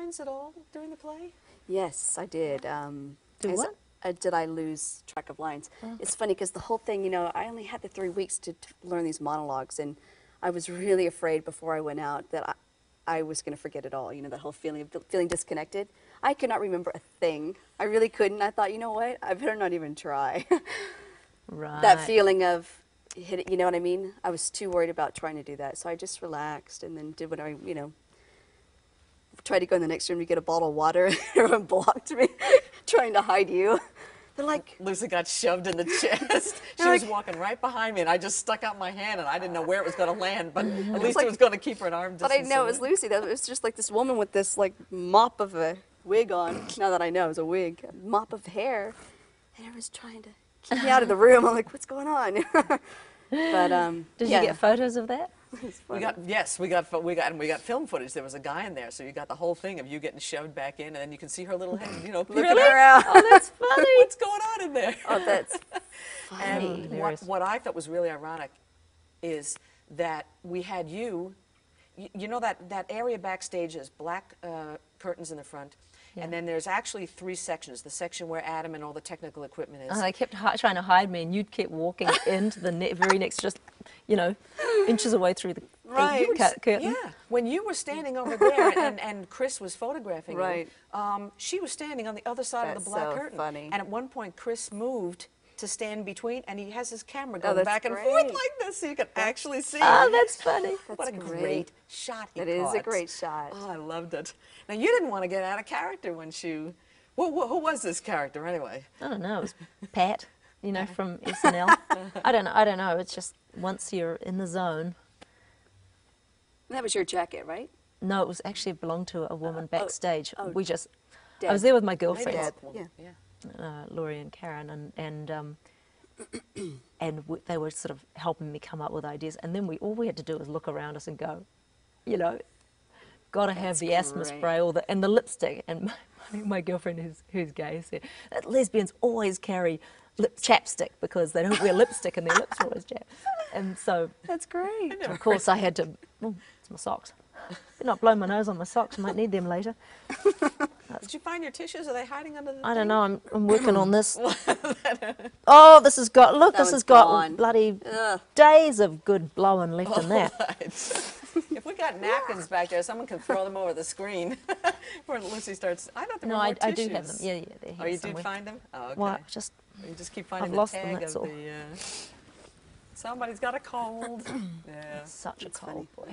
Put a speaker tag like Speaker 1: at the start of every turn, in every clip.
Speaker 1: lines at all during the play?
Speaker 2: Yes, I did.
Speaker 3: Do what?
Speaker 2: Did I lose track of lines? Oh. It's funny because the whole thing, you know, I only had the 3 weeks to learn these monologues, and I was really afraid before I went out that I was going to forget it all, you know, that whole feeling of feeling disconnected. I could not remember a thing. I really couldn't. I thought, you know what, I better not even try.
Speaker 3: Right.
Speaker 2: That feeling of, you know what I mean? I was too worried about trying to do that, so I just relaxed and then did what I, you know, tried to go in the next room to get a bottle of water. Everyone blocked me, trying to hide you. They're like...
Speaker 1: Lucy got shoved in the chest. She was walking right behind me, and I just stuck out my hand, and I didn't know where it was going to land, but at least it was going to keep her at arm distance.
Speaker 2: But I know it was Lucy. It was just like this woman with this like mop of a wig on. Now that I know it was a wig, a mop of hair, and I was trying to keep me out of the room. I'm like, what's going on? But
Speaker 3: did you get photos of that?
Speaker 1: We got film footage. There was a guy in there, so you got the whole thing of you getting shoved back in, and then you can see her little head, you know, peeking around.
Speaker 3: Oh, that's funny.
Speaker 1: What's going on in there?
Speaker 2: Oh, that's funny.
Speaker 1: And what I thought was really ironic is that we had you know that area backstage is black curtains in the front, and then there's actually 3 sections. The section where Adam and all the technical equipment is.
Speaker 3: Oh, they kept trying to hide me, and you'd keep walking into the very next, just, you know, inches away through the curtain.
Speaker 1: Yeah, when you were standing over there and Chris was photographing
Speaker 2: you,
Speaker 1: she was standing on the other side of the black curtain.
Speaker 2: Funny.
Speaker 1: And at one point, Chris moved to stand between, and he has his camera going back and forth like this, so you can actually see.
Speaker 3: Oh, that's funny.
Speaker 1: What a great shot he caught.
Speaker 2: It is a great shot.
Speaker 1: Oh, I loved it. Now, you didn't want to get out of character when she... Who was this character, anyway?
Speaker 3: I don't know. It was Pat, you know, from SNL. I don't know. It's just once you're in the zone.
Speaker 2: That was your jacket, right?
Speaker 3: No, it was actually belonged to a woman backstage.
Speaker 2: Oh,
Speaker 3: we just...
Speaker 2: Deb.
Speaker 3: I was there with my girlfriends.
Speaker 2: Yeah.
Speaker 3: Laurie and Karen, and they were sort of helping me come up with ideas, and then all we had to do was look around us and go, you know, got to have the asthma spray and the lipstick. And my girlfriend, who's gay, said that lesbians always carry chapstick because they don't wear lipstick and their lips are always chapped. And so
Speaker 2: that's great.
Speaker 3: Of course, I had to. Oh, it's my socks. Better not blow my nose on my socks. I might need them later.
Speaker 1: Did you find your tissues? Are they hiding under the
Speaker 3: I don't know. I'm working on this. Oh, this has got, look, this has got bloody days of good blowing left in that.
Speaker 1: Right. If we got napkins back there, someone can throw them over the screen before Lucy starts. I thought there were more tissues.
Speaker 3: I do have them. Yeah, they're here
Speaker 1: you
Speaker 3: somewhere.
Speaker 1: did find them? Oh, okay.
Speaker 3: Well,
Speaker 1: you just keep finding
Speaker 3: I've
Speaker 1: the
Speaker 3: lost
Speaker 1: tag
Speaker 3: them, that's
Speaker 1: of
Speaker 3: all.
Speaker 1: the... somebody's got a cold. Yeah.
Speaker 3: It's such a cold, boy.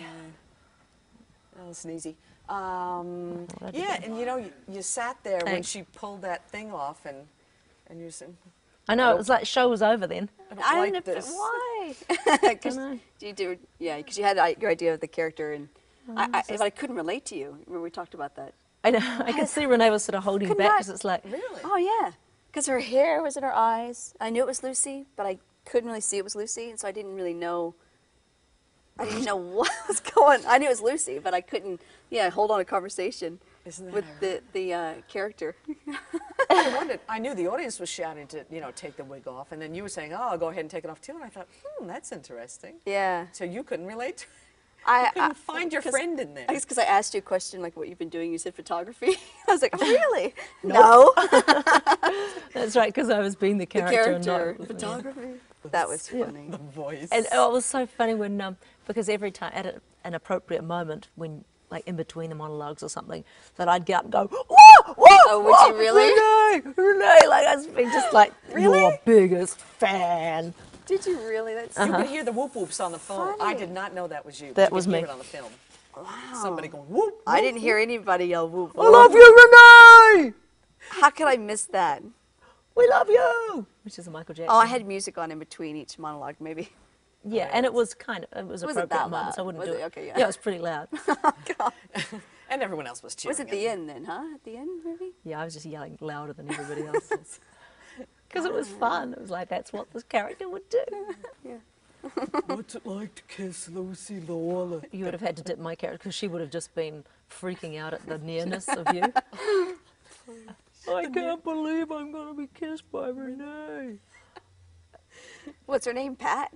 Speaker 1: Oh, sneezy. Yeah, and you know, you sat there when she pulled that thing off, and you said...
Speaker 3: I know, it was like the show was over then.
Speaker 1: I don't like this.
Speaker 2: Why? Because you had your idea of the character, and but I couldn't relate to you. Remember we talked about that.
Speaker 3: I know. I could see Renee was sort of holding back because it's like...
Speaker 1: Really?
Speaker 2: Oh, yeah. Because her hair was in her eyes. I knew it was Lucy, but I couldn't really see it was Lucy, and so I didn't really know... I didn't know what was going on. I knew it was Lucy, but I couldn't, hold on a conversation with the character.
Speaker 1: I wondered, I knew the audience was shouting to, take the wig off, and then you were saying, oh, I'll go ahead and take it off too, and I thought, that's interesting.
Speaker 2: Yeah.
Speaker 1: So you couldn't relate to it? You couldn't find your friend in there.
Speaker 2: I guess because I asked you a question like what you've been doing, you said photography. I was like, oh, really? No.
Speaker 3: That's right, because I was being the character.
Speaker 2: And not photography. That was funny.
Speaker 1: The voice.
Speaker 3: And it was so funny when, because every time, at an appropriate moment, when, like in between the monologues or something, that I'd get up and go, whoa, whoa,
Speaker 2: oh, would you really?
Speaker 3: Renee, like I was being just like, your biggest fan.
Speaker 2: Did you really? That's
Speaker 1: You could hear the whoop whoops on the phone.
Speaker 2: Funny.
Speaker 1: I did not know that was you.
Speaker 3: That was me.
Speaker 1: Hear it on the film.
Speaker 2: Wow.
Speaker 1: Somebody going whoop, whoop.
Speaker 2: I didn't hear anybody yell whoop.
Speaker 3: I love you, Renee!
Speaker 2: How could I miss that?
Speaker 3: We love you! Which is a Michael Jackson.
Speaker 2: Oh, I had music on in between each monologue, maybe.
Speaker 3: Yeah, and it was appropriate moment, so I wouldn't do it.
Speaker 2: Okay, yeah.
Speaker 3: Yeah, it was pretty loud.
Speaker 2: Oh, God.
Speaker 1: And everyone else was cheering.
Speaker 2: Was it the end then, huh? At the end, maybe?
Speaker 3: Yeah, I was just yelling louder than everybody else. Because it was fun. It was like, that's what this character would do.
Speaker 2: Yeah.
Speaker 1: What's it like to kiss Lucy Lawler?
Speaker 3: You would have had to dip my character, because she would have just been freaking out at the nearness of you. I can't believe I'm going to be kissed by Renee.
Speaker 2: What's her name, Pat?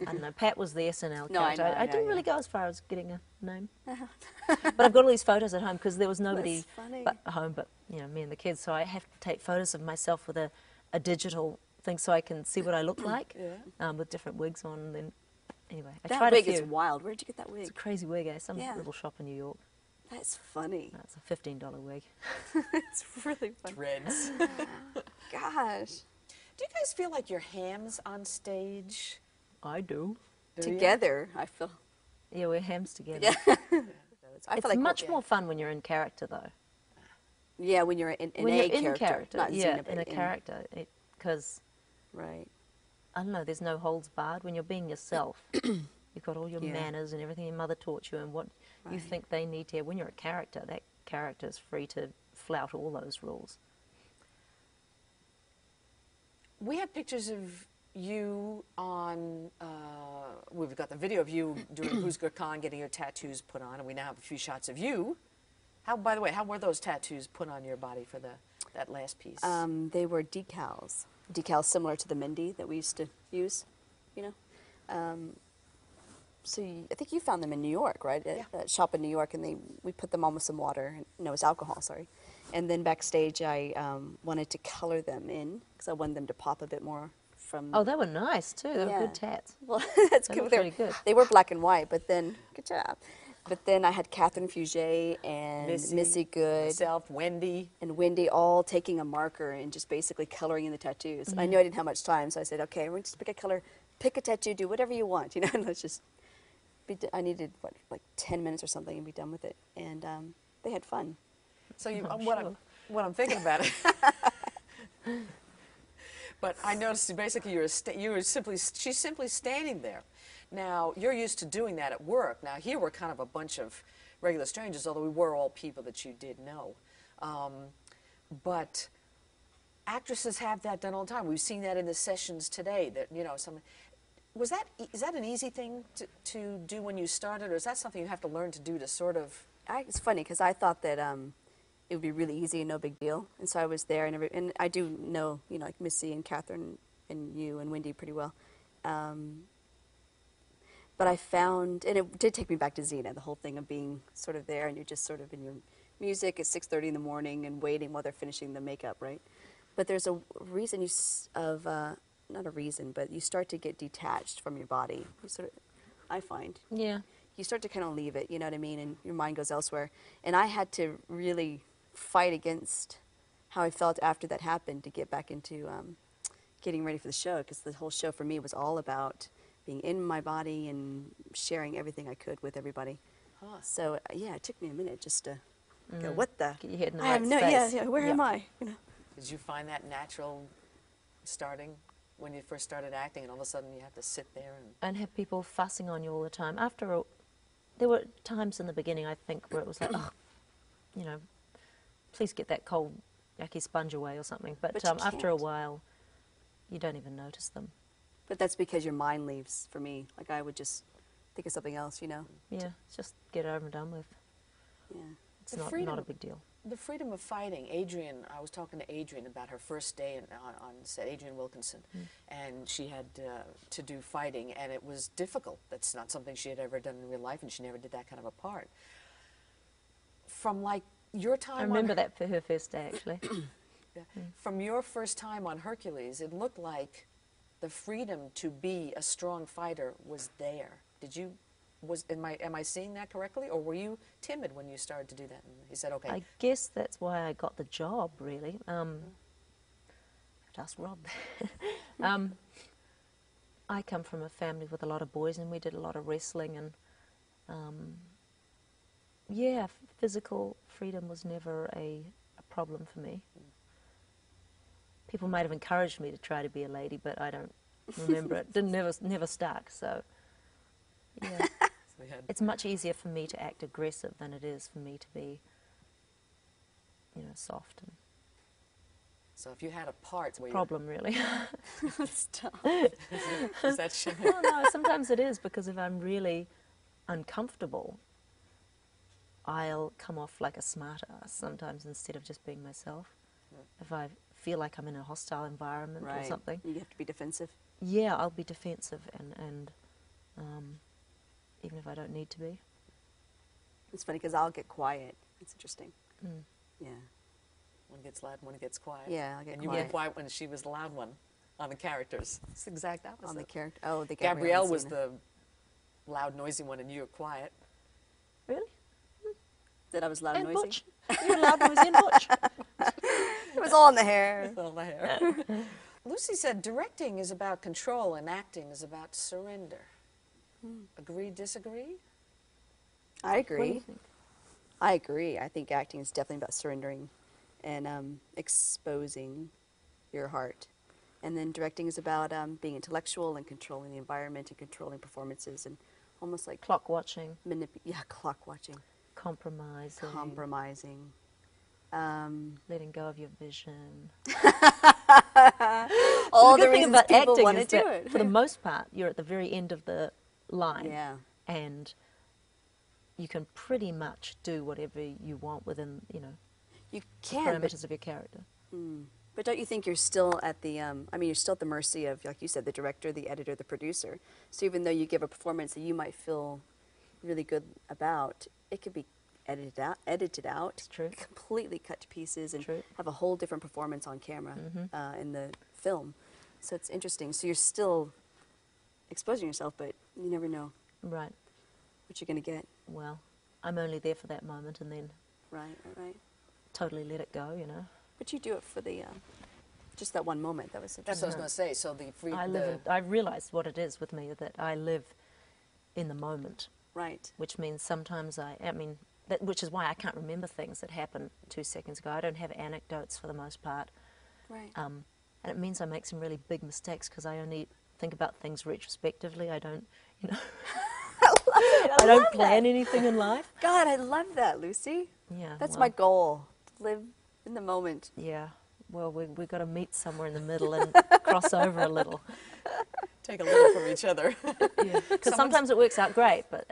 Speaker 3: I don't know, Pat was the SNL
Speaker 2: No, I
Speaker 3: character.
Speaker 2: know,
Speaker 3: I
Speaker 2: yeah,
Speaker 3: didn't really
Speaker 2: yeah.
Speaker 3: go as far as getting a name. But I've got all these photos at home because there was nobody
Speaker 2: That's funny.
Speaker 3: home but, you know, me and the kids. So I have to take photos of myself with a digital thing so I can see what I look like with different wigs on. And then, anyway, I
Speaker 2: That
Speaker 3: tried
Speaker 2: wig
Speaker 3: a few.
Speaker 2: is wild. Where'd you get that wig?
Speaker 3: It's a crazy wig, eh? Some
Speaker 2: Yeah.
Speaker 3: little shop in New York.
Speaker 2: That's funny.
Speaker 3: It's a $15 wig.
Speaker 2: It's really funny.
Speaker 1: Dreads.
Speaker 2: Gosh.
Speaker 1: Do you guys feel like you're hams on stage?
Speaker 3: I do.
Speaker 1: Do you?
Speaker 2: Together, I feel.
Speaker 3: Yeah, we're hams together.
Speaker 2: Yeah. I
Speaker 3: It's
Speaker 2: feel like
Speaker 3: much more fun when you're in character, though.
Speaker 2: Yeah, when you're in
Speaker 3: When
Speaker 2: a
Speaker 3: you're in character,
Speaker 2: not
Speaker 3: yeah,
Speaker 2: Xena, but
Speaker 3: in a character, because
Speaker 2: Right.
Speaker 3: I don't know, there's no holds barred. When you're being yourself, you've got all your
Speaker 2: Yeah.
Speaker 3: manners and everything your mother taught you and what you
Speaker 2: Right.
Speaker 3: think they need to have. When you're a character, that character is free to flout all those rules.
Speaker 1: We have pictures of you on, we've got the video of you doing XenaCon, getting your tattoos put on, and we now have a few shots of you. How, by the way, how were those tattoos put on your body for that last piece?
Speaker 2: They were decals. Decals similar to the Mindy that we used to use, you know. I think you found them in New York, right? At a shop in New York, and we put them on with some water. No, it was alcohol, sorry. And then backstage, I wanted to color them in because I wanted them to pop a bit more from.
Speaker 3: Oh, they were nice too. They were
Speaker 2: Yeah.
Speaker 3: good tats.
Speaker 2: Well, that's
Speaker 3: They
Speaker 2: good.
Speaker 3: look pretty good.
Speaker 2: They were black and white, but then good job. But then I had Catherine Fugé and Missy Good
Speaker 1: myself, Wendy.
Speaker 2: and Wendy all taking a marker and just basically coloring in the tattoos. I knew I didn't have much time, so I said, okay, we're going to just pick a color, pick a tattoo, do whatever you want, you know, and let's just I needed, like 10 minutes or something and be done with it. And they had fun.
Speaker 1: So you,
Speaker 3: I'm
Speaker 1: what,
Speaker 3: sure.
Speaker 1: what I'm thinking about it. But I noticed basically she's simply standing there. Now, you're used to doing that at work. Now, here we're kind of a bunch of regular strangers, although we were all people that you did know. But actresses have that done all the time. We've seen that in the sessions today. That, you know, is that an easy thing to do when you started, or is that something you have to learn to do to sort of?
Speaker 2: It's funny because I thought that it would be really easy and no big deal. And so I was there, and I do know, you know, like Missy and Catherine and you and Wendy pretty well. But I found, and it did take me back to Xena, the whole thing of being sort of there, and you're just sort of in your music at 6:30 in the morning and waiting while they're finishing the makeup, right? But there's a reason not a reason, but you start to get detached from your body. You sort of, I find.
Speaker 3: Yeah.
Speaker 2: You start to kind of leave it, you know what I mean, and your mind goes elsewhere. And I had to really fight against how I felt after that happened to get back into getting ready for the show, because the whole show for me was all about being in my body and sharing everything I could with everybody.
Speaker 1: Huh.
Speaker 2: So yeah, it took me a minute just to go, what the?
Speaker 3: Get your head in the
Speaker 2: I have
Speaker 3: right
Speaker 2: no,
Speaker 3: space.
Speaker 2: yeah, where am I? You know.
Speaker 1: Did you find that natural starting when you first started acting, and all of a sudden you have to sit there and?
Speaker 3: And have people fussing on you all the time. There were times in the beginning, I think, where it was like, oh, you know, please get that cold, yucky sponge away or something. But
Speaker 2: you
Speaker 3: after a
Speaker 2: can't.
Speaker 3: while, you don't even notice them.
Speaker 2: But that's because your mind leaves for me. Like I would just think of something else, you know.
Speaker 3: Yeah, just get it over and done with.
Speaker 2: Yeah.
Speaker 3: It's
Speaker 1: The
Speaker 3: not
Speaker 1: freedom-
Speaker 3: a big deal.
Speaker 1: The freedom of fighting. Adrian, I was talking to Adrian about her first day on set, Adrian Wilkinson, and she had to do fighting, and it was difficult. That's not something she had ever done in real life, and she never did that kind of a part. From like your time
Speaker 3: I
Speaker 1: on
Speaker 3: remember that for her first day, actually.
Speaker 1: Yeah. From your first time on Hercules, it looked like the freedom to be a strong fighter was there. Am I seeing that correctly, or were you timid when you started to do that? And he said, okay.
Speaker 3: I guess that's why I got the job, really. Just Rob. I come from a family with a lot of boys, and we did a lot of wrestling, and yeah, physical freedom was never a problem for me. People might have encouraged me to try to be a lady, but I don't remember it. Never stuck. So yeah, it's much easier for me to act aggressive than it is for me to be, you know, soft. And
Speaker 1: So if you had a part where
Speaker 3: problem, really.
Speaker 2: Stop.
Speaker 1: is that
Speaker 3: Well, no, sometimes it is, because if I'm really uncomfortable, I'll come off like a smart ass sometimes instead of just being myself. If I feel like I'm in a hostile environment or
Speaker 2: Right.
Speaker 3: something.
Speaker 2: You have to be defensive.
Speaker 3: Yeah, I'll be defensive, and even if I don't need to be.
Speaker 2: It's funny because I'll get quiet. It's interesting.
Speaker 3: Mm.
Speaker 2: Yeah.
Speaker 1: One gets loud, one gets quiet.
Speaker 2: Yeah, I'll get
Speaker 1: and you
Speaker 2: quiet.
Speaker 1: get quiet when she was the loud one on the characters. It's the exact opposite.
Speaker 2: On the character. Oh, the
Speaker 1: Gabrielle was
Speaker 2: scene.
Speaker 1: the loud, noisy one, and you were quiet.
Speaker 3: Really?
Speaker 2: That I was loud and
Speaker 3: And
Speaker 2: noisy.
Speaker 3: Butch. You were loud, noisy, and Butch.
Speaker 2: It was all in the hair.
Speaker 1: All my hair. Lucy said directing is about control and acting is about surrender. Agree, disagree?
Speaker 2: I
Speaker 3: What do
Speaker 2: agree.
Speaker 3: you think?
Speaker 2: I agree. I think acting is definitely about surrendering and exposing your heart. And then directing is about being intellectual and controlling the environment and controlling performances and almost like
Speaker 3: Clock watching,
Speaker 2: clock watching,
Speaker 3: compromising,
Speaker 2: compromising.
Speaker 3: letting go of your vision.
Speaker 2: All
Speaker 3: The
Speaker 2: the
Speaker 3: good thing
Speaker 2: reasons
Speaker 3: about
Speaker 2: people
Speaker 3: acting
Speaker 2: want to
Speaker 3: is
Speaker 2: do
Speaker 3: that,
Speaker 2: it.
Speaker 3: for the most part, you're at the very end of the line,
Speaker 2: Yeah.
Speaker 3: and you can pretty much do whatever you want within,
Speaker 2: You
Speaker 3: the
Speaker 2: can,
Speaker 3: parameters of your character.
Speaker 2: but don't you think you're still at the, you're still at the mercy of, like you said, the director, the editor, the producer. So even though you give a performance that you might feel really good about, it could be edited out,
Speaker 3: It's true.
Speaker 2: completely cut to pieces, and
Speaker 3: True.
Speaker 2: have a whole different performance on camera in the film. So it's interesting. So you're still exposing yourself, but you never know
Speaker 3: Right.
Speaker 2: what you're going to get.
Speaker 3: Well, I'm only there for that moment and then
Speaker 2: Right.
Speaker 3: totally let it go,
Speaker 2: But you do it for the just that one moment. That was such
Speaker 1: That's what I was going to say. So the free,
Speaker 3: I realized what it is with me, that I live in the moment,
Speaker 2: right.
Speaker 3: which means sometimes which is why I can't remember things that happened 2 seconds ago. I don't have anecdotes for the most part.
Speaker 2: Right.
Speaker 3: And it means I make some really big mistakes because I only think about things retrospectively. I don't, I don't plan anything in life.
Speaker 2: God, I love that, Lucy.
Speaker 3: Yeah.
Speaker 2: That's
Speaker 3: well,
Speaker 2: my goal. Live in the moment.
Speaker 3: Yeah. Well, we've got to meet somewhere in the middle and cross over a little.
Speaker 1: take a little from each other.
Speaker 3: Because sometimes it works out great, but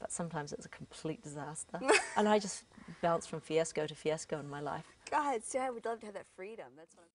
Speaker 3: sometimes it's a complete disaster. And I just bounce from fiasco to fiasco in my life.
Speaker 2: God, see, I would love to have that freedom. That's what I'm